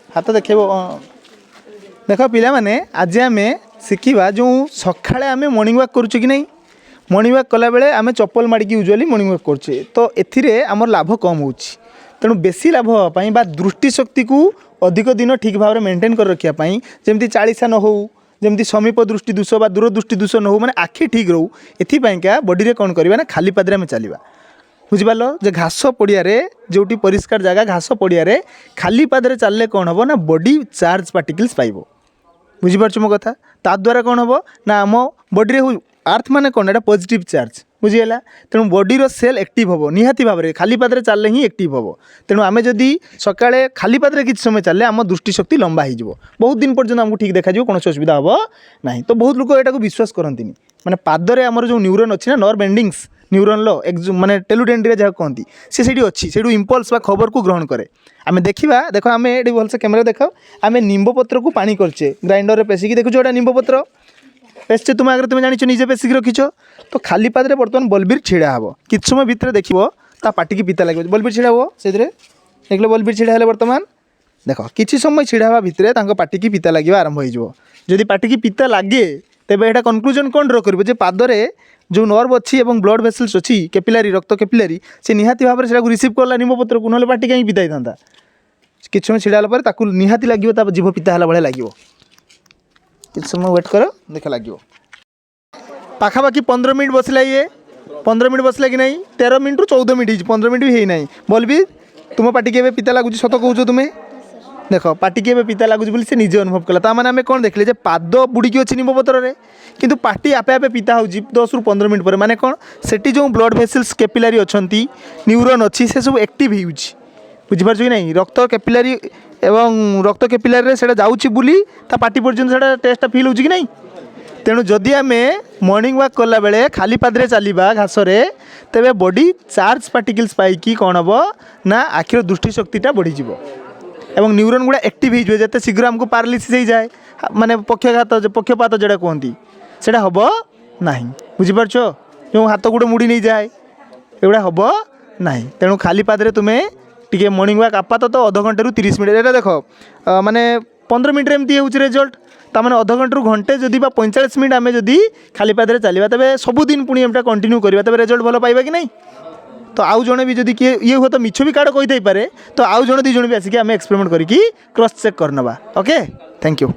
हाथ देखो देख पिला माने आज आम शिखा जो सकाଳେ आम मॉर्निंग वॉक करुचे कि नहीं मॉर्निंग वॉक कला बेले आम चप्पल माड़की यूजुअली मॉर्निंग वॉक करुचे तो एथिरे आमर लाभ कम होची तेणु बेसी लाभ होगापाई बा दृष्टिशक्ति को अधिक दिन ठीक भाव में मेंटेन कर रखापी जमी 40 न हो जमी समीप दृष्टि दोष बा दूर दृष्टि दोष न हो मैंने आखि ठीक रो एपाईका बॉडी रे कौन करवा ना खाली पादरे आम चलवा बुझिपार जे घास पड़िया जो परिष्कार जगह घास पड़िया खाली पादरे चलने कौन हम ना बॉडी चार्ज पार्टिकल्स पाइब बुझीपार मो कथा ता द्वारा कौन हम ना आम बॉडी रे अर्थ माने कौन एटा पॉजिटिव चार्ज बुझीगला तेणु बॉडीर सेल एक्टिव हम निहाती भाव में खाली पादरे चलने ही एक्टिव हम तेणु आम जदि सकाळे खाली पादरे किसी समय चलने आम दृष्टिशक्ति लंबा हो बहुत दिन पर्यटन आमको ठीक देखा कौन असुविधा हम ना तो बहुत लोग यहाँ विश्वास करती माने पादरे आमर जो न्यूरन अच्छी ना नर्व एंडिंग्स न्यूरन माने टेलुडेंड्रिया जहाँ कहती से अच्छी से इम्पल्स बा खबर को ग्रहण करे आम देखा देख आम ये भलसे कैमेरा देख आम निम्ब पत्र को पानी करचे ग्राइंडर पेसिकी देखुच एटा निम्ब पत्र पेसचे तुम आगे तुम जानी निजे पेसिक रखीच तो खाली पादरे बर्तमान बलबीर छिड़ा हे कि समय भितर देख पाटिकी पिता लगे बलबीर छिड़ा हे से देख बलबीर छिड़ा है बर्तमान देख कि समय छिड़ा हवा भितर पाटिकी पिता लगे आरंभ हो जदि पाटिकी पिता लगे तेज यहाँ कनक्लूजन कौन ड्र कर पादरे जो नर्व अच्छी और ब्लड वेसल्स अच्छी कैपिलारी रक्त कैपिलारी से निहाती भाव में रिसीव करला निम्ब पत्र को ना पाटी कहीं पिता था कि समय छिड़ा पर निहाती लगे जीभ पिता है भाई लगे कि समय वेट कर देख लगे पाखापाखि 15 मिनट बसला ये 15 मिनट बसला कि नहीं 13 मिनट 14 मिनट 15 मिनट भी है बोलबी तुम पाटी के पिता लगुच सत कौच तुम्हें देख पाटी के पिता लगुच बोली से निजे अनुभव कला ताने आम कौन देखले पाद बुड़ी अच्छी निम्ब पत्र किंतु पाटी आपे आपे पिता हो 10 ରୁ 15 मिनट पर माने कौन सेठी जो ब्लड वेसल्स कैपिलारी अच्छा न्यूरन अच्छी से सब एक्टिव होउछि बुझिपार कि नहीं रक्त कैपिलारी एवं रक्त कैपिलारी से जाऊँगी बुली ता पाटी पर्यंत से टेस्ट फिल हो कि नहीं तेणु जदि आम मॉर्निंग वॉक कला बेले खाली पादरे चलवा घासरे तेरे बॉडी चार्ज पार्टिकल्स पाई कौन हम ना आखिर दृष्टिशक्तिटा बढ़ीज एवं न्यूरन गुड़ा एक्टिव हो जाते शीघ्र आमको पारालिसिस हो जाए माने पक्षाघात पक्षपात जोड़ा कहती से हम ना बुझीपार जो हाथ गोड़ मुड़ी नहीं जाए एगुड़ा हम ना तेणु खाली पादरे तुम्हें टी मॉर्निंग वॉक आपातत तो अध घंटे 30 मिनट ये देख माने 15 मिनट एमती हो रिजल्ट ताने अध घंटे घंटे जदि 45 मिनट आम जदि खाली पादरे चलवा तेरे सबुदिन पुणी एमटा कंटिन्यू करवा तेरे रिजल्ट भल पाइबा कि नहीं तो आउ जड़े भी जदि किए ये हुए तो मिछ भी काड़ कही पारे तो आउ जड़े 2 जण भी आसिक आम एक्सपेरिमेंट करके क्रॉस चेक करनवा ओके थैंक यू।